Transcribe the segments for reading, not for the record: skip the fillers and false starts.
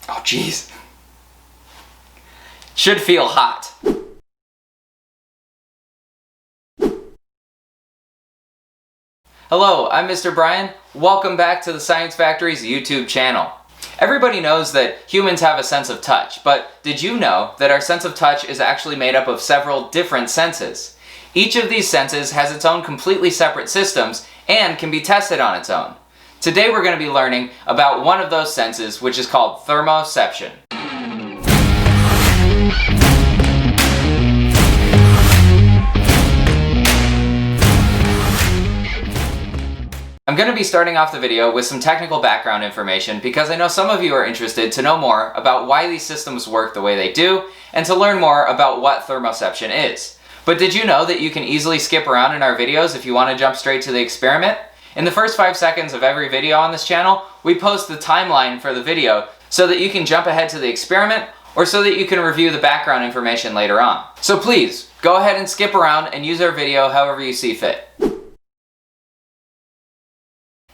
Oh jeez. Should feel hot. Hello, I'm Mr. Brian. Welcome back to the Science Factory's YouTube channel. Everybody knows that humans have a sense of touch, but did you know that our sense of touch is actually made up of several different senses? Each of these senses has its own completely separate systems and can be tested on its own. Today we're going to be learning about one of those senses, which is called thermoception. I'm going to be starting off the video with some technical background information because I know some of you are interested to know more about why these systems work the way they do and to learn more about what thermoception is. But did you know that you can easily skip around in our videos if you want to jump straight to the experiment? In the first 5 seconds of every video on this channel, we post the timeline for the video so that you can jump ahead to the experiment or so that you can review the background information later on. So please, go ahead and skip around and use our video however you see fit.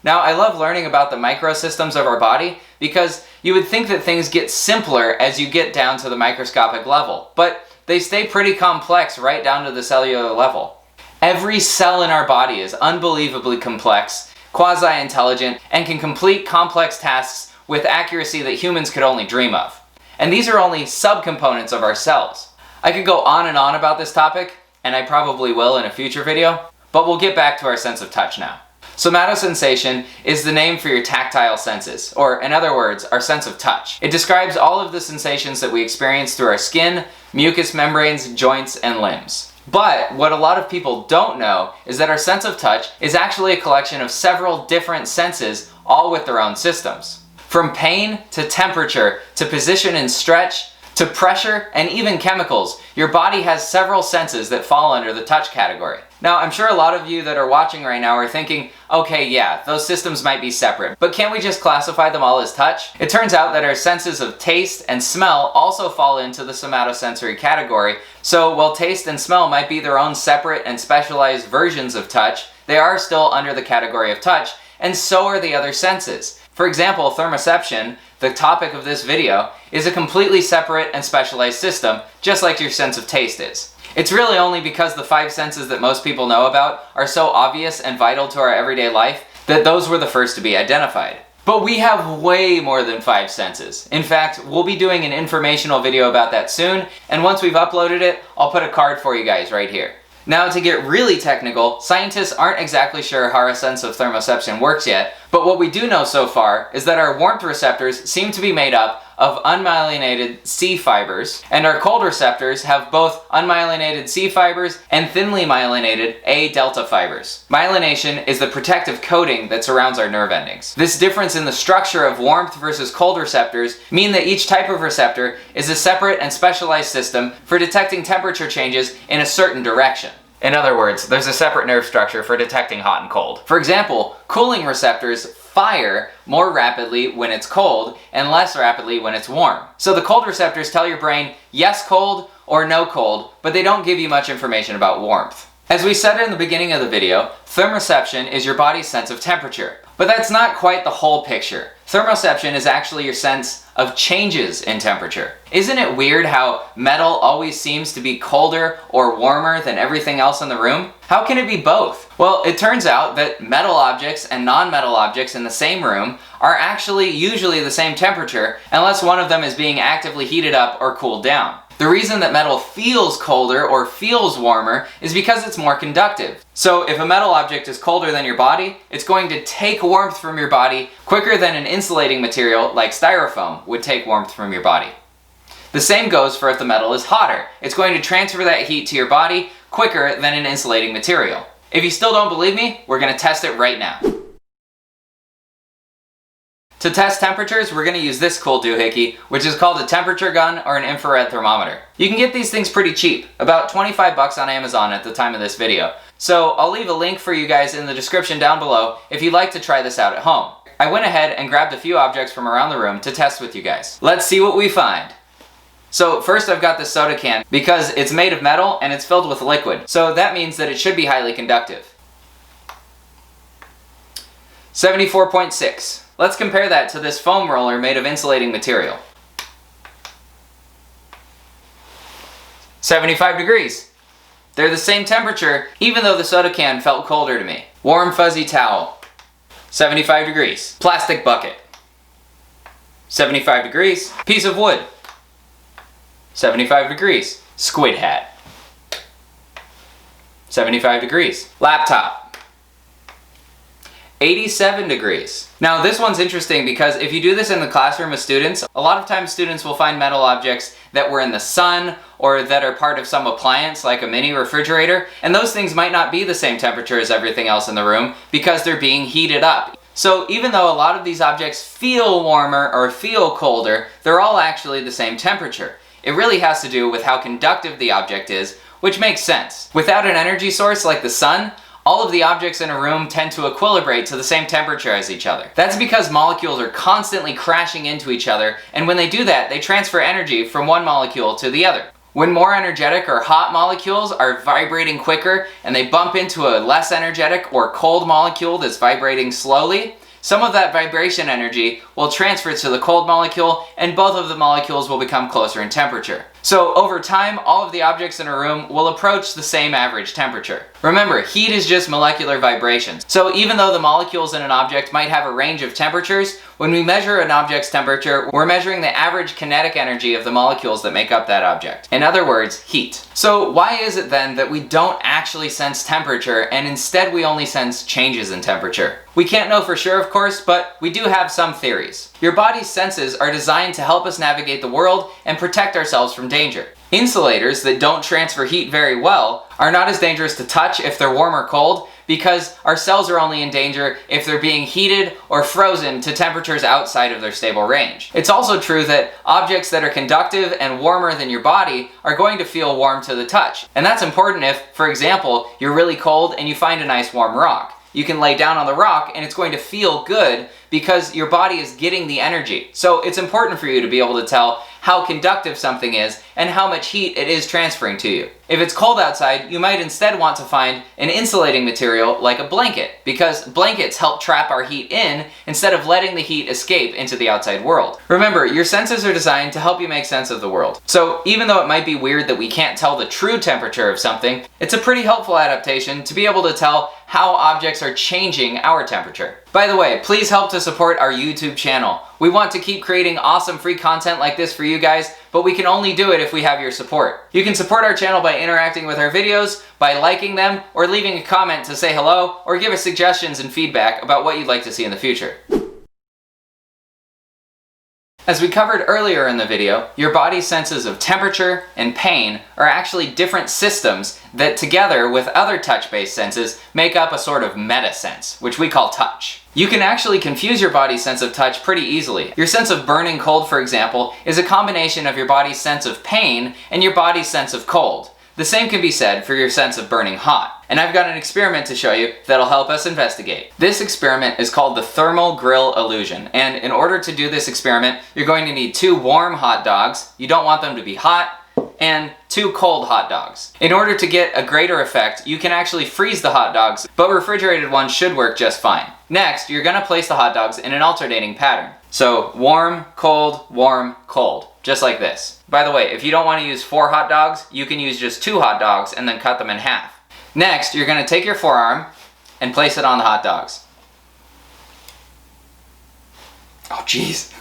Now, I love learning about the microsystems of our body because you would think that things get simpler as you get down to the microscopic level, but they stay pretty complex right down to the cellular level. Every cell in our body is unbelievably complex, quasi-intelligent, and can complete complex tasks with accuracy that humans could only dream of. And these are only subcomponents of our cells. I could go on and on about this topic, and I probably will in a future video, but we'll get back to our sense of touch now. Somatosensation is the name for your tactile senses, or in other words, our sense of touch. It describes all of the sensations that we experience through our skin, mucous membranes, joints, and limbs. But what a lot of people don't know is that our sense of touch is actually a collection of several different senses, all with their own systems. From pain to temperature to position and stretch to pressure and even chemicals, your body has several senses that fall under the touch category. Now, I'm sure a lot of you that are watching right now are thinking, okay, yeah, those systems might be separate, but can't we just classify them all as touch? It turns out that our senses of taste and smell also fall into the somatosensory category, so while taste and smell might be their own separate and specialized versions of touch, they are still under the category of touch, and so are the other senses. For example, thermoception, the topic of this video, is a completely separate and specialized system, just like your sense of taste is. It's really only because the 5 senses that most people know about are so obvious and vital to our everyday life that those were the first to be identified. But we have way more than 5 senses. In fact, we'll be doing an informational video about that soon, and once we've uploaded it, I'll put a card for you guys right here. Now, to get really technical, scientists aren't exactly sure how our sense of thermoception works yet, but what we do know so far is that our warmth receptors seem to be made up of unmyelinated C fibers, and our cold receptors have both unmyelinated C fibers and thinly myelinated A delta fibers. Myelination is the protective coating that surrounds our nerve endings. This difference in the structure of warmth versus cold receptors mean that each type of receptor is a separate and specialized system for detecting temperature changes in a certain direction. In other words, there's a separate nerve structure for detecting hot and cold. For example, cooling receptors fire more rapidly when it's cold and less rapidly when it's warm. So the cold receptors tell your brain yes cold or no cold, but they don't give you much information about warmth. As we said in the beginning of the video, thermoception is your body's sense of temperature. But that's not quite the whole picture. Thermoception is actually your sense of changes in temperature. Isn't it weird how metal always seems to be colder or warmer than everything else in the room? How can it be both? Well, it turns out that metal objects and non-metal objects in the same room are actually usually the same temperature unless one of them is being actively heated up or cooled down. The reason that metal feels colder or feels warmer is because it's more conductive. So if a metal object is colder than your body, it's going to take warmth from your body quicker than an insulating material like styrofoam would take warmth from your body. The same goes for if the metal is hotter. It's going to transfer that heat to your body quicker than an insulating material. If you still don't believe me, we're going to test it right now. To test temperatures, we're going to use this cool doohickey, which is called a temperature gun or an infrared thermometer. You can get these things pretty cheap, about 25 bucks on Amazon at the time of this video. So I'll leave a link for you guys in the description down below if you'd like to try this out at home. I went ahead and grabbed a few objects from around the room to test with you guys. Let's see what we find. So first I've got this soda can because it's made of metal and it's filled with liquid. So that means that it should be highly conductive. 74.6. Let's compare that to this foam roller made of insulating material. 75 degrees. They're the same temperature, even though the soda can felt colder to me. Warm fuzzy towel. 75 degrees. Plastic bucket. 75 degrees. Piece of wood. 75 degrees. Squid hat. 75 degrees. Laptop. 87 degrees. Now this one's interesting because if you do this in the classroom with students, a lot of times students will find metal objects that were in the sun or that are part of some appliance like a mini refrigerator, and those things might not be the same temperature as everything else in the room because they're being heated up. So even though a lot of these objects feel warmer or feel colder, they're all actually the same temperature. It really has to do with how conductive the object is, which makes sense. Without an energy source like the sun, all of the objects in a room tend to equilibrate to the same temperature as each other. That's because molecules are constantly crashing into each other, and when they do that, they transfer energy from one molecule to the other. When more energetic or hot molecules are vibrating quicker and they bump into a less energetic or cold molecule that's vibrating slowly, some of that vibration energy will transfer to the cold molecule and both of the molecules will become closer in temperature. So over time, all of the objects in a room will approach the same average temperature. Remember, heat is just molecular vibrations. So even though the molecules in an object might have a range of temperatures, when we measure an object's temperature, we're measuring the average kinetic energy of the molecules that make up that object. In other words, heat. So why is it then that we don't actually sense temperature and instead we only sense changes in temperature? We can't know for sure, of course, but we do have some theories. Your body's senses are designed to help us navigate the world and protect ourselves from danger. Insulators that don't transfer heat very well are not as dangerous to touch if they're warm or cold because our cells are only in danger if they're being heated or frozen to temperatures outside of their stable range. It's also true that objects that are conductive and warmer than your body are going to feel warm to the touch. And that's important if, for example, you're really cold and you find a nice warm rock. You can lay down on the rock and it's going to feel good because your body is getting the energy. So it's important for you to be able to tell how conductive something is and how much heat it is transferring to you. If it's cold outside, you might instead want to find an insulating material like a blanket, because blankets help trap our heat in instead of letting the heat escape into the outside world. Remember, your senses are designed to help you make sense of the world. So even though it might be weird that we can't tell the true temperature of something, it's a pretty helpful adaptation to be able to tell how objects are changing our temperature. By the way, please help to support our YouTube channel. We want to keep creating awesome free content like this for you guys, but we can only do it if we have your support. You can support our channel by interacting with our videos, by liking them, or leaving a comment to say hello, or give us suggestions and feedback about what you'd like to see in the future. As we covered earlier in the video, your body's senses of temperature and pain are actually different systems that together with other touch-based senses make up a sort of meta-sense, which we call touch. You can actually confuse your body's sense of touch pretty easily. Your sense of burning cold, for example, is a combination of your body's sense of pain and your body's sense of cold. The same can be said for your sense of burning hot. And I've got an experiment to show you that'll help us investigate. This experiment is called the thermal grill illusion. And in order to do this experiment, you're going to need 2 warm hot dogs. You don't want them to be hot. And 2 cold hot dogs. In order to get a greater effect, you can actually freeze the hot dogs, but refrigerated ones should work just fine. Next, you're going to place the hot dogs in an alternating pattern. So warm, cold, just like this. By the way, if you don't want to use 4 hot dogs, you can use just 2 hot dogs and then cut them in half. Next, you're going to take your forearm and place it on the hot dogs. Oh geez.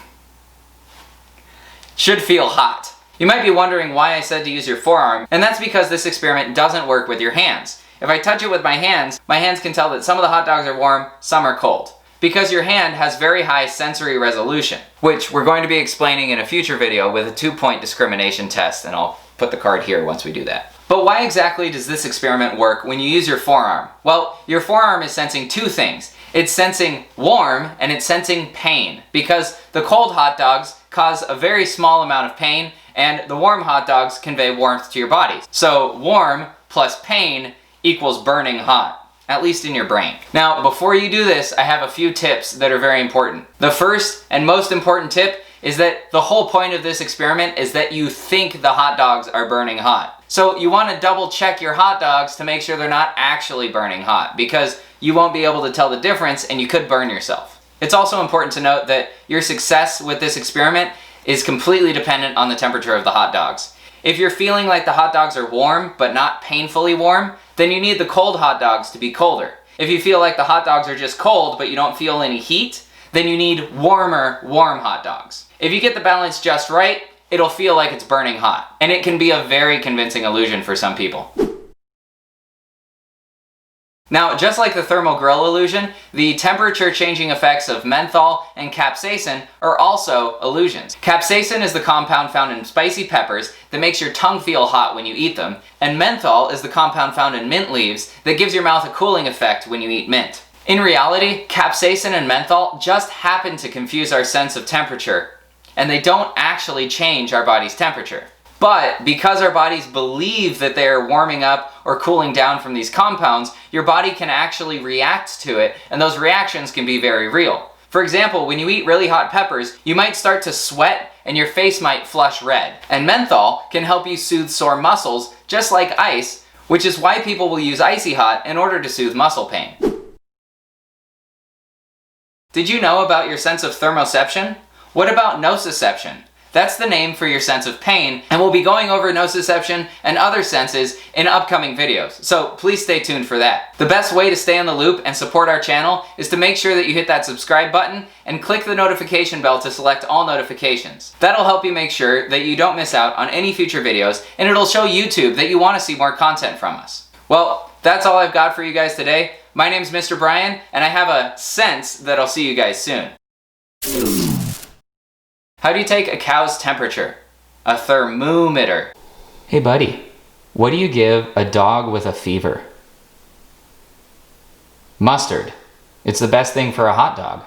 Should feel hot. You might be wondering why I said to use your forearm, and that's because this experiment doesn't work with your hands. If I touch it with my hands can tell that some of the hot dogs are warm, some are cold. Because your hand has very high sensory resolution, which we're going to be explaining in a future video with a 2-point discrimination test, and I'll put the card here once we do that. But why exactly does this experiment work when you use your forearm? Well, your forearm is sensing 2 things. It's sensing warm and it's sensing pain, because the cold hot dogs cause a very small amount of pain and the warm hot dogs convey warmth to your body. So warm plus pain equals burning hot, at least in your brain. Now, before you do this, I have a few tips that are very important. The first and most important tip is that the whole point of this experiment is that you think the hot dogs are burning hot. So you want to double check your hot dogs to make sure they're not actually burning hot, because you won't be able to tell the difference and you could burn yourself. It's also important to note that your success with this experiment is completely dependent on the temperature of the hot dogs. If you're feeling like the hot dogs are warm, but not painfully warm, then you need the cold hot dogs to be colder. If you feel like the hot dogs are just cold, but you don't feel any heat, then you need warmer, warm hot dogs. If you get the balance just right, it'll feel like it's burning hot. And it can be a very convincing illusion for some people. Now, just like the thermal grill illusion, the temperature changing effects of menthol and capsaicin are also illusions. Capsaicin is the compound found in spicy peppers that makes your tongue feel hot when you eat them, and menthol is the compound found in mint leaves that gives your mouth a cooling effect when you eat mint. In reality, capsaicin and menthol just happen to confuse our sense of temperature, and they don't actually change our body's temperature. But because our bodies believe that they are warming up or cooling down from these compounds, your body can actually react to it, and those reactions can be very real. For example, when you eat really hot peppers, you might start to sweat and your face might flush red. And menthol can help you soothe sore muscles, just like ice, which is why people will use icy hot in order to soothe muscle pain. Did you know about your sense of thermoception? What about nociception? That's the name for your sense of pain, and we'll be going over nociception and other senses in upcoming videos, so please stay tuned for that. The best way to stay in the loop and support our channel is to make sure that you hit that subscribe button and click the notification bell to select all notifications. That'll help you make sure that you don't miss out on any future videos, and it'll show YouTube that you want to see more content from us. Well, that's all I've got for you guys today. My name's Mr. Brian, and I have a sense that I'll see you guys soon. How do you take a cow's temperature? A thermometer. Hey buddy, what do you give a dog with a fever? Mustard. It's the best thing for a hot dog.